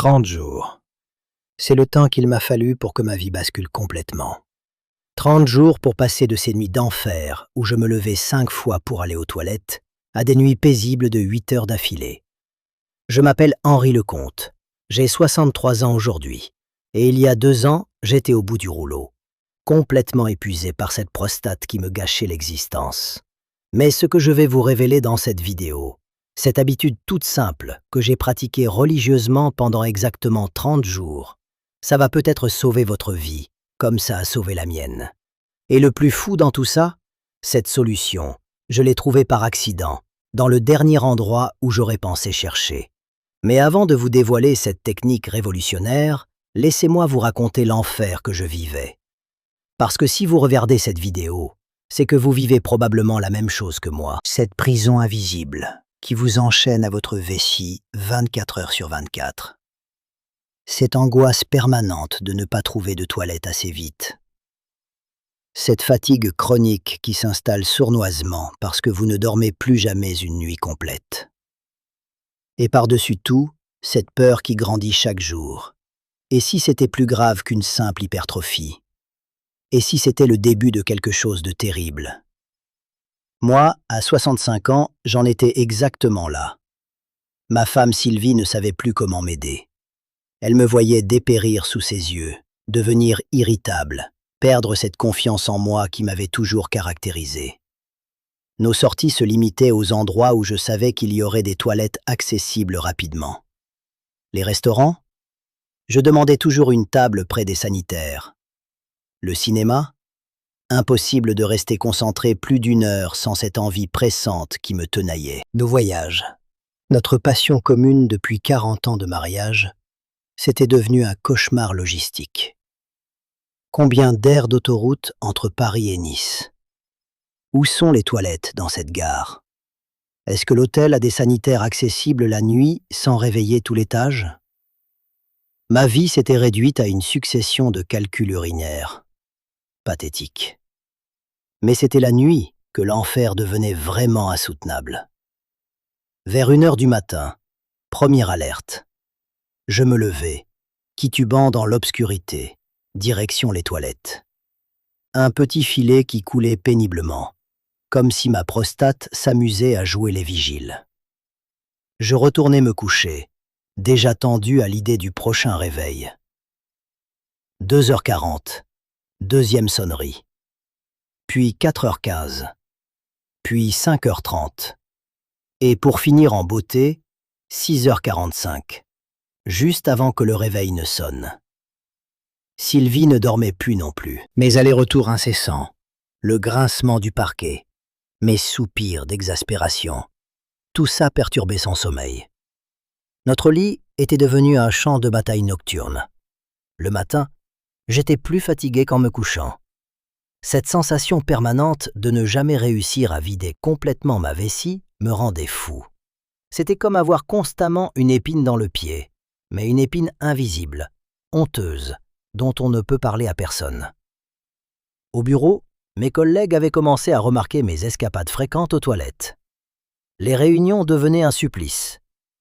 30 jours. C'est le temps qu'il m'a fallu pour que ma vie bascule complètement. 30 jours pour passer de ces nuits d'enfer où je me levais 5 fois pour aller aux toilettes à des nuits paisibles de 8 heures d'affilée. Je m'appelle Henri Lecomte. J'ai 63 ans aujourd'hui. Et il y a 2 ans, j'étais au bout du rouleau, complètement épuisé par cette prostate qui me gâchait l'existence. Mais ce que je vais vous révéler dans cette vidéo, cette habitude toute simple que j'ai pratiquée religieusement pendant exactement 30 jours, ça va peut-être sauver votre vie, comme ça a sauvé la mienne. Et le plus fou dans tout ça, cette solution, je l'ai trouvée par accident, dans le dernier endroit où j'aurais pensé chercher. Mais avant de vous dévoiler cette technique révolutionnaire, laissez-moi vous raconter l'enfer que je vivais. Parce que si vous regardez cette vidéo, c'est que vous vivez probablement la même chose que moi. Cette prison invisible qui vous enchaîne à votre vessie 24 heures sur 24. Cette angoisse permanente de ne pas trouver de toilette assez vite. Cette fatigue chronique qui s'installe sournoisement parce que vous ne dormez plus jamais une nuit complète. Et par-dessus tout, cette peur qui grandit chaque jour. Et si c'était plus grave qu'une simple hypertrophie? Et si c'était le début de quelque chose de terrible? Moi, à 65 ans, j'en étais exactement là. Ma femme Sylvie ne savait plus comment m'aider. Elle me voyait dépérir sous ses yeux, devenir irritable, perdre cette confiance en moi qui m'avait toujours caractérisé. Nos sorties se limitaient aux endroits où je savais qu'il y aurait des toilettes accessibles rapidement. Les restaurants? Je demandais toujours une table près des sanitaires. Le cinéma? Impossible de rester concentré plus d'1 heure sans cette envie pressante qui me tenaillait. Nos voyages, notre passion commune depuis 40 ans de mariage, c'était devenu un cauchemar logistique. Combien d'aires d'autoroute entre Paris et Nice? Où sont les toilettes dans cette gare? Est-ce que l'hôtel a des sanitaires accessibles la nuit sans réveiller tout l'étage? Ma vie s'était réduite à une succession de calculs urinaires. Pathétique. Mais c'était la nuit que l'enfer devenait vraiment insoutenable. Vers 1 heure du matin, première alerte. Je me levai, titubant dans l'obscurité, direction les toilettes. Un petit filet qui coulait péniblement, comme si ma prostate s'amusait à jouer les vigiles. Je retournai me coucher, déjà tendu à l'idée du prochain réveil. 2h40. Deuxième sonnerie, puis 4h15, puis 5h30, et pour finir en beauté, 6h45, juste avant que le réveil ne sonne. Sylvie ne dormait plus non plus. Mes allers-retours incessants, le grincement du parquet, mes soupirs d'exaspération, tout ça perturbait son sommeil. Notre lit était devenu un champ de bataille nocturne. Le matin, j'étais plus fatigué qu'en me couchant. Cette sensation permanente de ne jamais réussir à vider complètement ma vessie me rendait fou. C'était comme avoir constamment une épine dans le pied, mais une épine invisible, honteuse, dont on ne peut parler à personne. Au bureau, mes collègues avaient commencé à remarquer mes escapades fréquentes aux toilettes. Les réunions devenaient un supplice.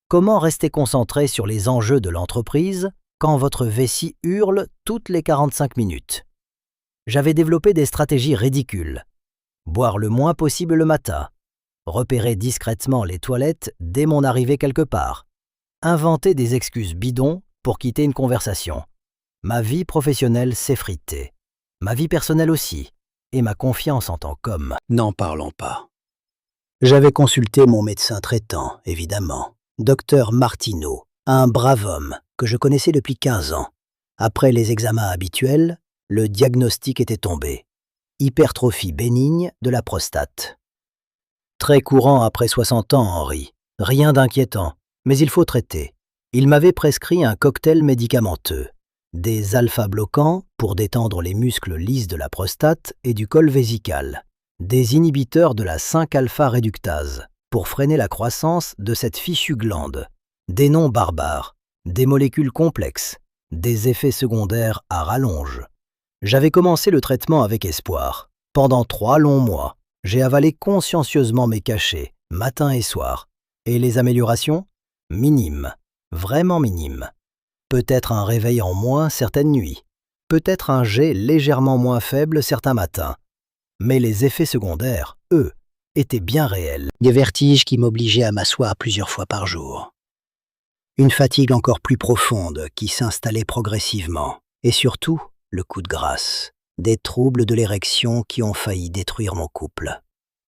Comment rester concentré sur les enjeux de l'entreprise quand votre vessie hurle toutes les 45 minutes? J'avais développé des stratégies ridicules. Boire le moins possible le matin, repérer discrètement les toilettes dès mon arrivée quelque part, inventer des excuses bidons pour quitter une conversation. Ma vie professionnelle s'effritait, ma vie personnelle aussi, et ma confiance en tant qu'homme. N'en parlons pas. J'avais consulté mon médecin traitant, évidemment, Dr Martineau, un brave homme que je connaissais depuis 15 ans. Après les examens habituels, le diagnostic était tombé. Hypertrophie bénigne de la prostate. Très courant après 60 ans, Henri. Rien d'inquiétant, mais il faut traiter. Il m'avait prescrit un cocktail médicamenteux. Des alpha-bloquants pour détendre les muscles lisses de la prostate et du col vésical. Des inhibiteurs de la 5-alpha-réductase pour freiner la croissance de cette fichue glande. Des noms barbares, des molécules complexes, des effets secondaires à rallonge. J'avais commencé le traitement avec espoir. Pendant 3 longs mois, j'ai avalé consciencieusement mes cachets, matin et soir. Et les améliorations? Minimes, vraiment minimes. peut-être un réveil en moins certaines nuits, peut-être un jet légèrement moins faible certains matins. Mais les effets secondaires, eux, étaient bien réels. Des vertiges qui m'obligeaient à m'asseoir plusieurs fois par jour. Une fatigue encore plus profonde qui s'installait progressivement. Et surtout, le coup de grâce. Des troubles de l'érection qui ont failli détruire mon couple.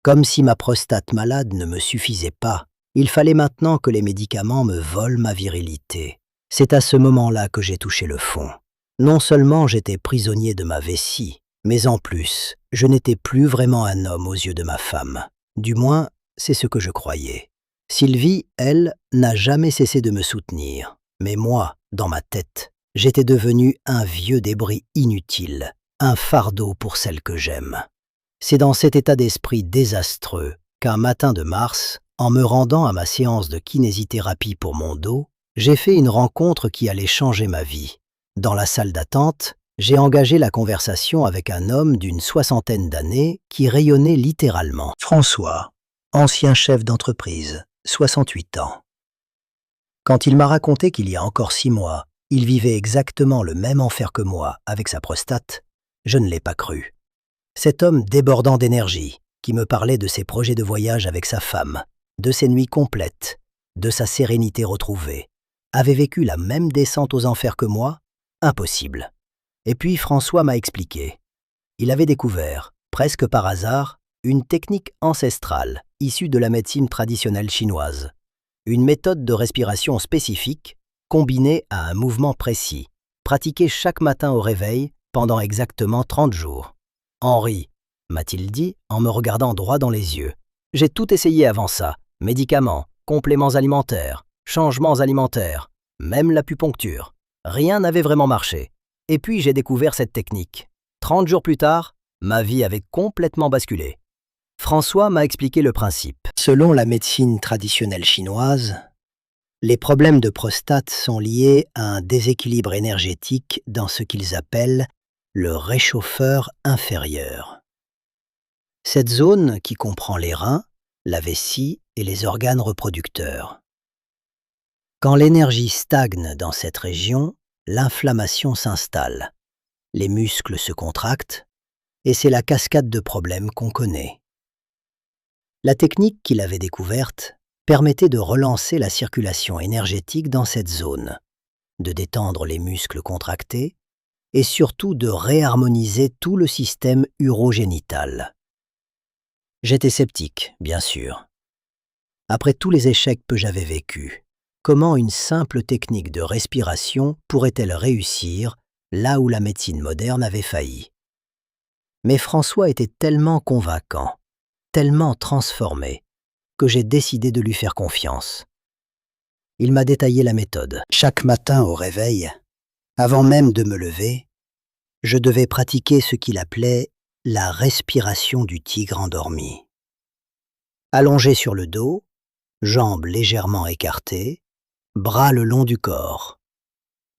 Comme si ma prostate malade ne me suffisait pas, il fallait maintenant que les médicaments me volent ma virilité. C'est à ce moment-là que j'ai touché le fond. Non seulement j'étais prisonnier de ma vessie, mais en plus, je n'étais plus vraiment un homme aux yeux de ma femme. Du moins, c'est ce que je croyais. Sylvie, elle, n'a jamais cessé de me soutenir. Mais moi, dans ma tête, j'étais devenu un vieux débris inutile, un fardeau pour celle que j'aime. C'est dans cet état d'esprit désastreux qu'un matin de mars, en me rendant à ma séance de kinésithérapie pour mon dos, j'ai fait une rencontre qui allait changer ma vie. Dans la salle d'attente, j'ai engagé la conversation avec un homme d'une 60aine d'années qui rayonnait littéralement. François, ancien chef d'entreprise, 68 ans. Quand il m'a raconté qu'il y a encore 6 mois, il vivait exactement le même enfer que moi avec sa prostate, je ne l'ai pas cru. Cet homme débordant d'énergie, qui me parlait de ses projets de voyage avec sa femme, de ses nuits complètes, de sa sérénité retrouvée, avait vécu la même descente aux enfers que moi? Impossible. Et puis François m'a expliqué. Il avait découvert, presque par hasard, une technique ancestrale issue de la médecine traditionnelle chinoise. Une méthode de respiration spécifique, combinée à un mouvement précis, pratiqué chaque matin au réveil pendant exactement 30 jours. « Henri », m'a-t-il dit en me regardant droit dans les yeux, « j'ai tout essayé avant ça, médicaments, compléments alimentaires, changements alimentaires, même l'acupuncture. Rien n'avait vraiment marché. Et puis j'ai découvert cette technique. 30 jours plus tard, ma vie avait complètement basculé. » François m'a expliqué le principe. Selon la médecine traditionnelle chinoise, les problèmes de prostate sont liés à un déséquilibre énergétique dans ce qu'ils appellent le réchauffeur inférieur. Cette zone qui comprend les reins, la vessie et les organes reproducteurs. Quand l'énergie stagne dans cette région, l'inflammation s'installe, les muscles se contractent et c'est la cascade de problèmes qu'on connaît. La technique qu'il avait découverte permettait de relancer la circulation énergétique dans cette zone, de détendre les muscles contractés et surtout de réharmoniser tout le système urogénital. J'étais sceptique, bien sûr. Après tous les échecs que j'avais vécus, comment une simple technique de respiration pourrait-elle réussir là où la médecine moderne avait failli? Mais François était tellement convaincant, tellement transformé, que j'ai décidé de lui faire confiance. Il m'a détaillé la méthode. Chaque matin au réveil, avant même de me lever, je devais pratiquer ce qu'il appelait la respiration du tigre endormi. Allongé sur le dos, jambes légèrement écartées, bras le long du corps.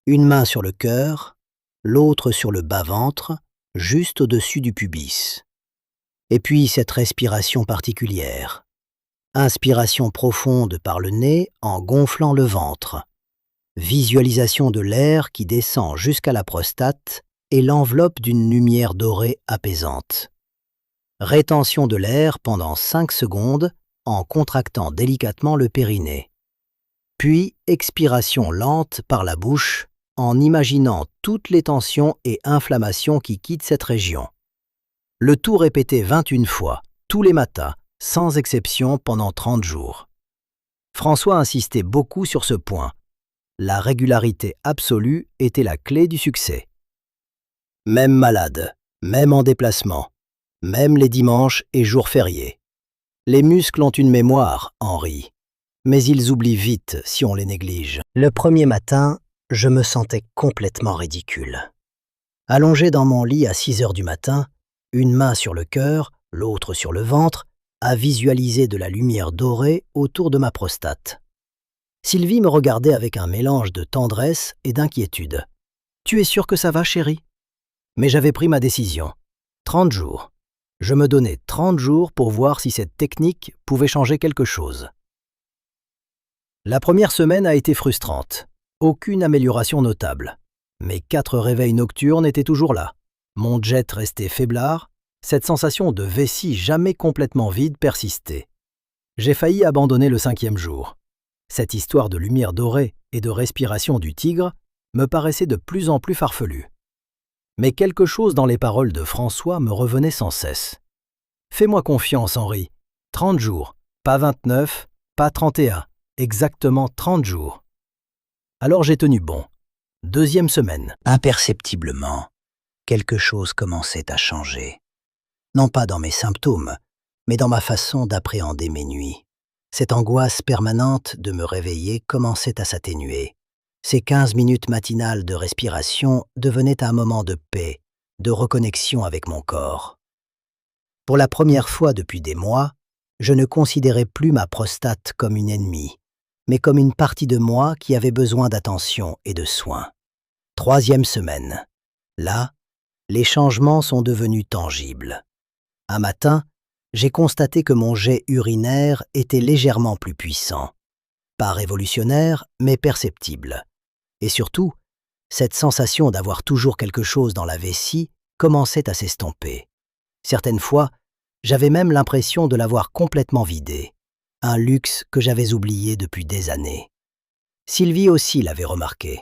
Une main sur le cœur, l'autre sur le bas-ventre, juste au-dessus du pubis. Et puis cette respiration particulière. Inspiration profonde par le nez en gonflant le ventre. Visualisation de l'air qui descend jusqu'à la prostate et l'enveloppe d'une lumière dorée apaisante. Rétention de l'air pendant 5 secondes en contractant délicatement le périnée. Puis expiration lente par la bouche en imaginant toutes les tensions et inflammations qui quittent cette région. Le tout répété 21 fois, tous les matins, sans exception pendant 30 jours. François insistait beaucoup sur ce point. La régularité absolue était la clé du succès. Même malade, même en déplacement, même les dimanches et jours fériés. Les muscles ont une mémoire, Henri, mais ils oublient vite si on les néglige. Le premier matin, je me sentais complètement ridicule. Allongé dans mon lit à 6 heures du matin, une main sur le cœur, l'autre sur le ventre, à visualiser de la lumière dorée autour de ma prostate. Sylvie me regardait avec un mélange de tendresse et d'inquiétude. « Tu es sûr que ça va, chérie ?» Mais j'avais pris ma décision. 30 jours. Je me donnais 30 jours pour voir si cette technique pouvait changer quelque chose. La première semaine a été frustrante. Aucune amélioration notable. Mes 4 réveils nocturnes étaient toujours là. Mon jet restait faiblard. Cette sensation de vessie jamais complètement vide persistait. J'ai failli abandonner le 5e jour. Cette histoire de lumière dorée et de respiration du tigre me paraissait de plus en plus farfelue. Mais quelque chose dans les paroles de François me revenait sans cesse. « Fais-moi confiance, Henri. 30 jours, pas 29, pas 31, exactement 30 jours. » Alors j'ai tenu bon. 2e semaine. Imperceptiblement, quelque chose commençait à changer. Non pas dans mes symptômes, mais dans ma façon d'appréhender mes nuits. Cette angoisse permanente de me réveiller commençait à s'atténuer. Ces 15 minutes matinales de respiration devenaient un moment de paix, de reconnexion avec mon corps. Pour la première fois depuis des mois, je ne considérais plus ma prostate comme une ennemie, mais comme une partie de moi qui avait besoin d'attention et de soins. 3e semaine. Là, les changements sont devenus tangibles. Un matin, j'ai constaté que mon jet urinaire était légèrement plus puissant. Pas révolutionnaire, mais perceptible. Et surtout, cette sensation d'avoir toujours quelque chose dans la vessie commençait à s'estomper. Certaines fois, j'avais même l'impression de l'avoir complètement vidée, un luxe que j'avais oublié depuis des années. Sylvie aussi l'avait remarqué.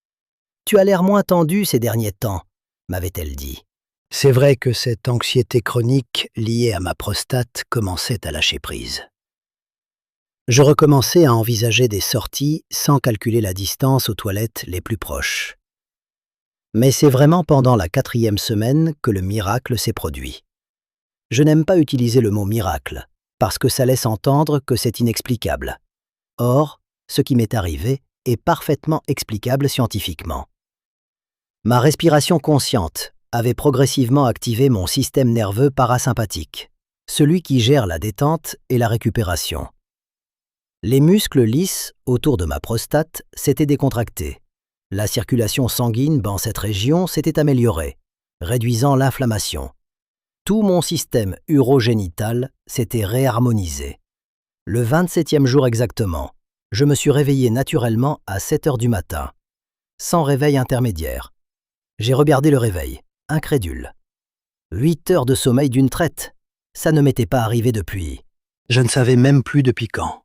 « Tu as l'air moins tendu ces derniers temps », m'avait-elle dit. C'est vrai que cette anxiété chronique liée à ma prostate commençait à lâcher prise. Je recommençais à envisager des sorties sans calculer la distance aux toilettes les plus proches. Mais c'est vraiment pendant la 4e semaine que le miracle s'est produit. Je n'aime pas utiliser le mot miracle, parce que ça laisse entendre que c'est inexplicable. Or, ce qui m'est arrivé est parfaitement explicable scientifiquement. Ma respiration consciente avait progressivement activé mon système nerveux parasympathique, celui qui gère la détente et la récupération. Les muscles lisses autour de ma prostate s'étaient décontractés. La circulation sanguine dans cette région s'était améliorée, réduisant l'inflammation. Tout mon système urogénital s'était réharmonisé. Le 27e jour exactement, je me suis réveillé naturellement à 7 heures du matin, sans réveil intermédiaire. J'ai regardé le réveil, incrédule. 8 heures de sommeil d'une traite, ça ne m'était pas arrivé depuis. Je ne savais même plus depuis quand.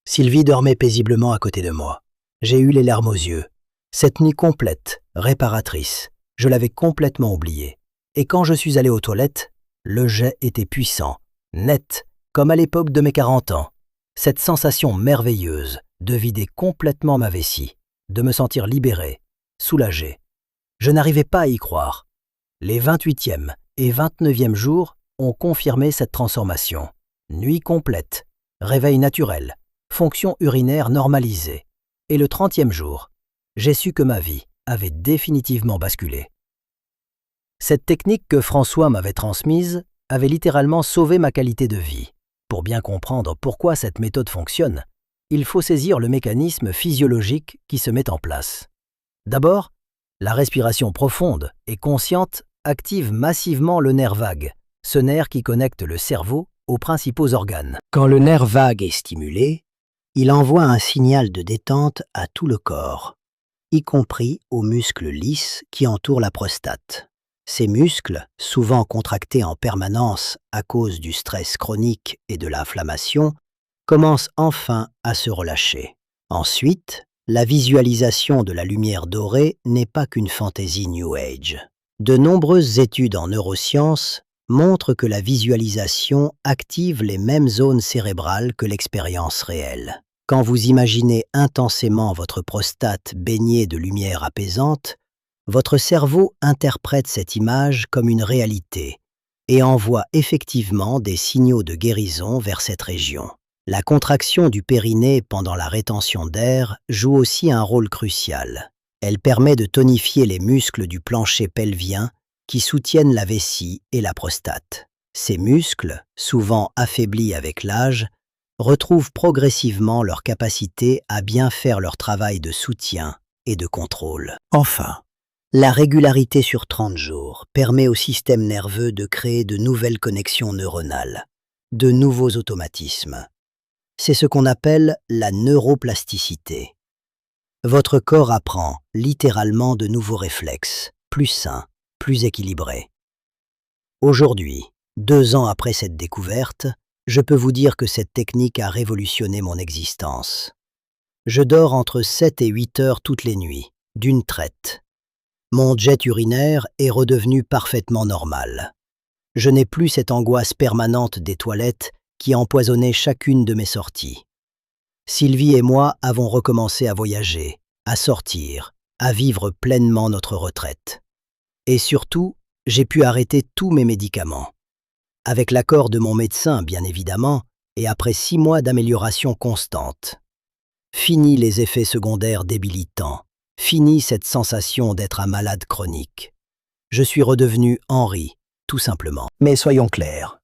Sylvie dormait paisiblement à côté de moi. J'ai eu les larmes aux yeux. Cette nuit complète, réparatrice, je l'avais complètement oubliée. Et quand je suis allé aux toilettes, le jet était puissant, net, comme à l'époque de mes 40 ans. Cette sensation merveilleuse de vider complètement ma vessie, de me sentir libéré, soulagé. Je n'arrivais pas à y croire. Les 28e et 29e jours ont confirmé cette transformation. Nuit complète, réveil naturel, fonction urinaire normalisée. Et le 30e jour, j'ai su que ma vie avait définitivement basculé. Cette technique que François m'avait transmise avait littéralement sauvé ma qualité de vie. Pour bien comprendre pourquoi cette méthode fonctionne, il faut saisir le mécanisme physiologique qui se met en place. D'abord, la respiration profonde et consciente active massivement le nerf vague, ce nerf qui connecte le cerveau aux principaux organes. Quand le nerf vague est stimulé, il envoie un signal de détente à tout le corps, y compris aux muscles lisses qui entourent la prostate. Ces muscles, souvent contractés en permanence à cause du stress chronique et de l'inflammation, commencent enfin à se relâcher. Ensuite, la visualisation de la lumière dorée n'est pas qu'une fantaisie New Age. De nombreuses études en neurosciences montrent que la visualisation active les mêmes zones cérébrales que l'expérience réelle. Quand vous imaginez intensément votre prostate baignée de lumière apaisante, votre cerveau interprète cette image comme une réalité et envoie effectivement des signaux de guérison vers cette région. La contraction du périnée pendant la rétention d'air joue aussi un rôle crucial. Elle permet de tonifier les muscles du plancher pelvien qui soutiennent la vessie et la prostate. Ces muscles, souvent affaiblis avec l'âge, retrouvent progressivement leur capacité à bien faire leur travail de soutien et de contrôle. Enfin, la régularité sur 30 jours permet au système nerveux de créer de nouvelles connexions neuronales, de nouveaux automatismes. C'est ce qu'on appelle la neuroplasticité. Votre corps apprend littéralement de nouveaux réflexes, plus sains, plus équilibrés. Aujourd'hui, 2 ans après cette découverte, je peux vous dire que cette technique a révolutionné mon existence. Je dors entre 7 et 8 heures toutes les nuits, d'une traite. Mon jet urinaire est redevenu parfaitement normal. Je n'ai plus cette angoisse permanente des toilettes qui empoisonnait chacune de mes sorties. Sylvie et moi avons recommencé à voyager, à sortir, à vivre pleinement notre retraite. Et surtout, j'ai pu arrêter tous mes médicaments. Avec l'accord de mon médecin, bien évidemment, et après 6 mois d'amélioration constante. Fini les effets secondaires débilitants. Fini cette sensation d'être un malade chronique. Je suis redevenu Henri, tout simplement. Mais soyons clairs,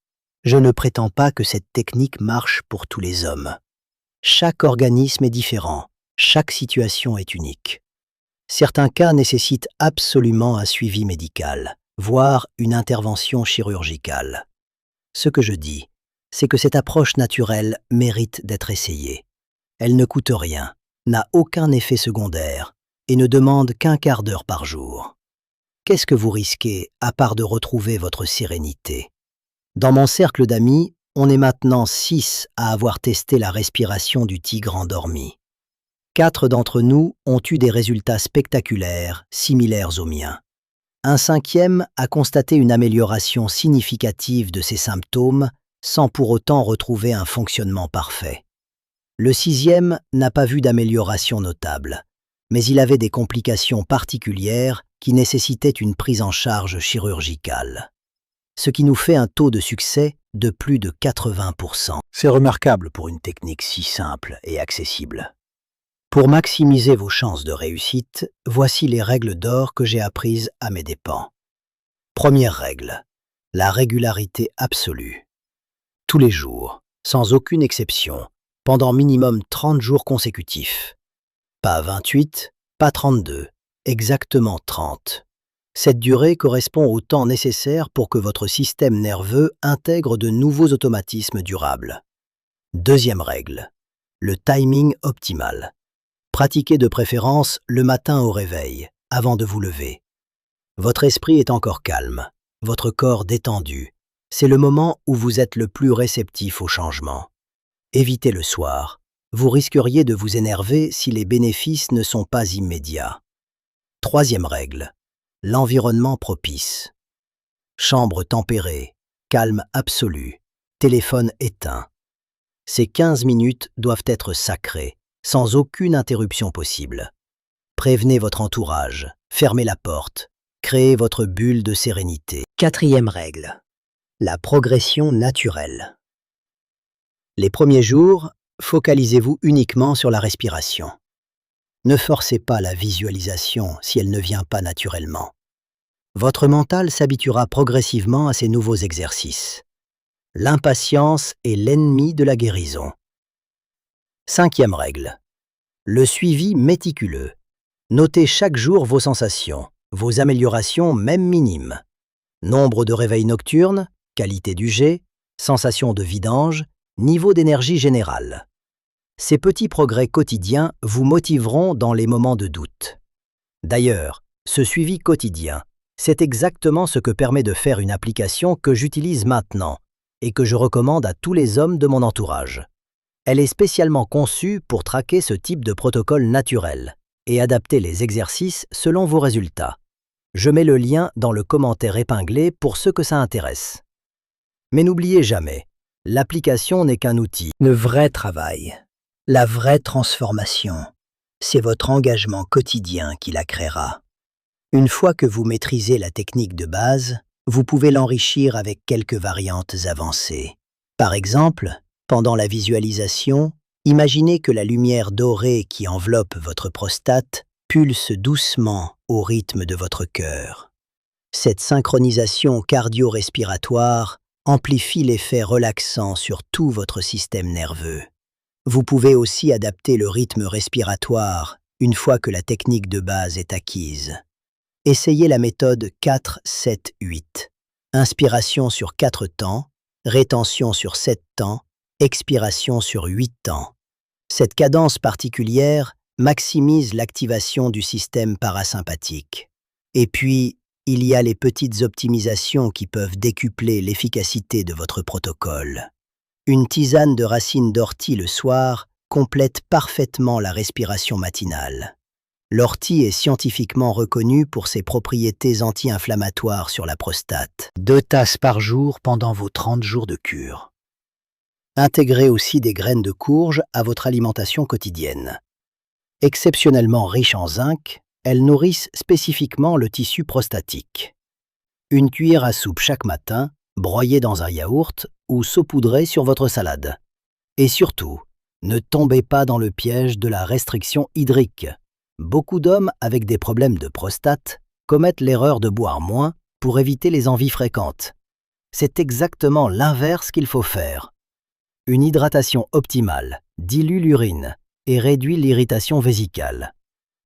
je ne prétends pas que cette technique marche pour tous les hommes. Chaque organisme est différent, chaque situation est unique. Certains cas nécessitent absolument un suivi médical, voire une intervention chirurgicale. Ce que je dis, c'est que cette approche naturelle mérite d'être essayée. Elle ne coûte rien, n'a aucun effet secondaire et ne demande qu'1 quart d'heure par jour. Qu'est-ce que vous risquez à part de retrouver votre sérénité? Dans mon cercle d'amis, on est maintenant 6 à avoir testé la respiration du tigre endormi. 4 d'entre nous ont eu des résultats spectaculaires, similaires aux miens. Un 5e a constaté une amélioration significative de ses symptômes sans pour autant retrouver un fonctionnement parfait. Le 6e n'a pas vu d'amélioration notable, mais il avait des complications particulières qui nécessitaient une prise en charge chirurgicale. Ce qui nous fait un taux de succès de plus de 80%. C'est remarquable pour une technique si simple et accessible. Pour maximiser vos chances de réussite, voici les règles d'or que j'ai apprises à mes dépens. Première règle, la régularité absolue. Tous les jours, sans aucune exception, pendant minimum 30 jours consécutifs. Pas 28, pas 32, exactement 30. Cette durée correspond au temps nécessaire pour que votre système nerveux intègre de nouveaux automatismes durables. Deuxième règle, le timing optimal. Pratiquez de préférence le matin au réveil, avant de vous lever. Votre esprit est encore calme, votre corps détendu. C'est le moment où vous êtes le plus réceptif au changement. Évitez le soir. Vous risqueriez de vous énerver si les bénéfices ne sont pas immédiats. Troisième règle, l'environnement propice. Chambre tempérée, calme absolu, téléphone éteint. Ces 15 minutes doivent être sacrées, sans aucune interruption possible. Prévenez votre entourage, fermez la porte, créez votre bulle de sérénité. Quatrième règle, la progression naturelle. Les premiers jours, focalisez-vous uniquement sur la respiration. Ne forcez pas la visualisation si elle ne vient pas naturellement. Votre mental s'habituera progressivement à ces nouveaux exercices. L'impatience est l'ennemi de la guérison. Cinquième règle, le suivi méticuleux. Notez chaque jour vos sensations, vos améliorations même minimes. Nombre de réveils nocturnes, qualité du jet, sensation de vidange, niveau d'énergie générale. Ces petits progrès quotidiens vous motiveront dans les moments de doute. D'ailleurs, ce suivi quotidien, c'est exactement ce que permet de faire une application que j'utilise maintenant et que je recommande à tous les hommes de mon entourage. Elle est spécialement conçue pour traquer ce type de protocole naturel et adapter les exercices selon vos résultats. Je mets le lien dans le commentaire épinglé pour ceux que ça intéresse. Mais n'oubliez jamais, l'application n'est qu'un outil. Le vrai travail, la vraie transformation, c'est votre engagement quotidien qui la créera. Une fois que vous maîtrisez la technique de base, vous pouvez l'enrichir avec quelques variantes avancées. Par exemple, pendant la visualisation, imaginez que la lumière dorée qui enveloppe votre prostate pulse doucement au rythme de votre cœur. Cette synchronisation cardio-respiratoire amplifie l'effet relaxant sur tout votre système nerveux. Vous pouvez aussi adapter le rythme respiratoire une fois que la technique de base est acquise. Essayez la méthode 4-7-8. Inspiration sur 4 temps, rétention sur 7 temps, expiration sur 8 temps. Cette cadence particulière maximise l'activation du système parasympathique. Et puis, il y a les petites optimisations qui peuvent décupler l'efficacité de votre protocole. Une tisane de racines d'ortie le soir complète parfaitement la respiration matinale. L'ortie est scientifiquement reconnue pour ses propriétés anti-inflammatoires sur la prostate. 2 tasses par jour pendant vos 30 jours de cure. Intégrez aussi des graines de courge à votre alimentation quotidienne. Exceptionnellement riches en zinc, elles nourrissent spécifiquement le tissu prostatique. Une cuillère à soupe chaque matin, broyée dans un yaourt ou saupoudrée sur votre salade. Et surtout, ne tombez pas dans le piège de la restriction hydrique. Beaucoup d'hommes avec des problèmes de prostate commettent l'erreur de boire moins pour éviter les envies fréquentes. C'est exactement l'inverse qu'il faut faire. Une hydratation optimale dilue l'urine et réduit l'irritation vésicale.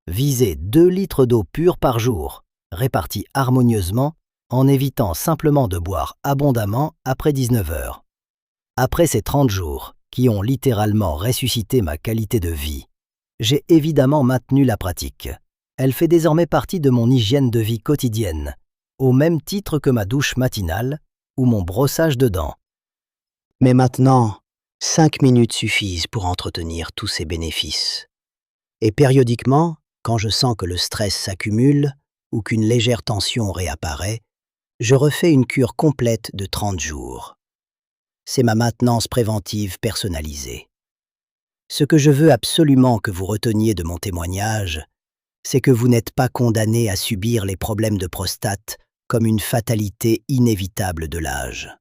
Visez 2 litres d'eau pure par jour, répartis harmonieusement, en évitant simplement de boire abondamment après 19 heures. Après ces 30 jours, qui ont littéralement ressuscité ma qualité de vie, j'ai évidemment maintenu la pratique. Elle fait désormais partie de mon hygiène de vie quotidienne, au même titre que ma douche matinale ou mon brossage de dents. Mais maintenant, 5 minutes suffisent pour entretenir tous ces bénéfices. Et périodiquement, quand je sens que le stress s'accumule ou qu'une légère tension réapparaît, je refais une cure complète de 30 jours. C'est ma maintenance préventive personnalisée. Ce que je veux absolument que vous reteniez de mon témoignage, c'est que vous n'êtes pas condamné à subir les problèmes de prostate comme une fatalité inévitable de l'âge.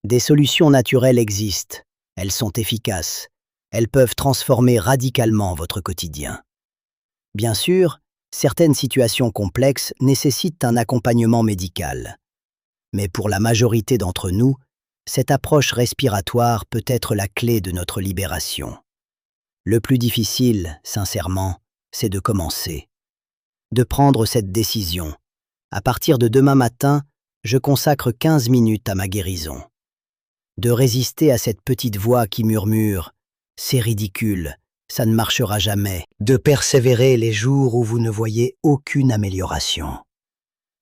Des solutions naturelles existent, elles sont efficaces, elles peuvent transformer radicalement votre quotidien. Bien sûr, certaines situations complexes nécessitent un accompagnement médical. Mais pour la majorité d'entre nous, cette approche respiratoire peut être la clé de notre libération. Le plus difficile, sincèrement, c'est de commencer. De prendre cette décision. À partir de demain matin, je consacre 15 minutes à ma guérison. De résister à cette petite voix qui murmure « c'est ridicule, ça ne marchera jamais », de persévérer les jours où vous ne voyez aucune amélioration.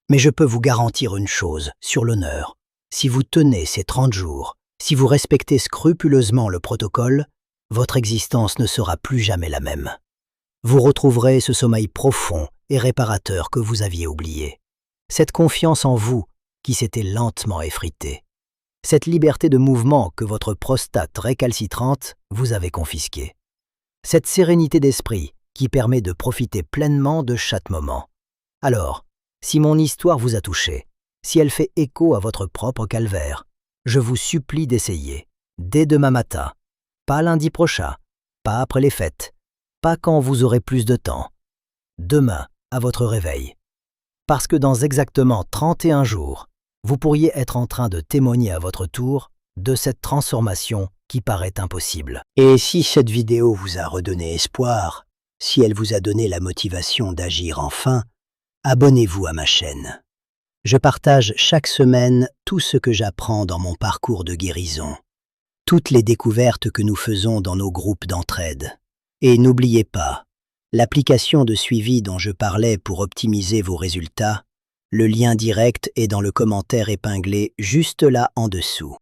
Mais je peux vous garantir une chose, sur l'honneur, si vous tenez ces 30 jours, si vous respectez scrupuleusement le protocole, votre existence ne sera plus jamais la même. Vous retrouverez ce sommeil profond et réparateur que vous aviez oublié. Cette confiance en vous qui s'était lentement effritée. Cette liberté de mouvement que votre prostate récalcitrante vous avait confisquée. Cette sérénité d'esprit qui permet de profiter pleinement de chaque moment. Alors, si mon histoire vous a touché, si elle fait écho à votre propre calvaire, je vous supplie d'essayer, dès demain matin, pas lundi prochain, pas après les fêtes, pas quand vous aurez plus de temps, demain à votre réveil. Parce que dans exactement 31 jours, vous pourriez être en train de témoigner à votre tour de cette transformation qui paraît impossible. Et si cette vidéo vous a redonné espoir, si elle vous a donné la motivation d'agir enfin, abonnez-vous à ma chaîne. Je partage chaque semaine tout ce que j'apprends dans mon parcours de guérison, toutes les découvertes que nous faisons dans nos groupes d'entraide. Et n'oubliez pas, l'application de suivi dont je parlais pour optimiser vos résultats, le lien direct est dans le commentaire épinglé juste là en dessous.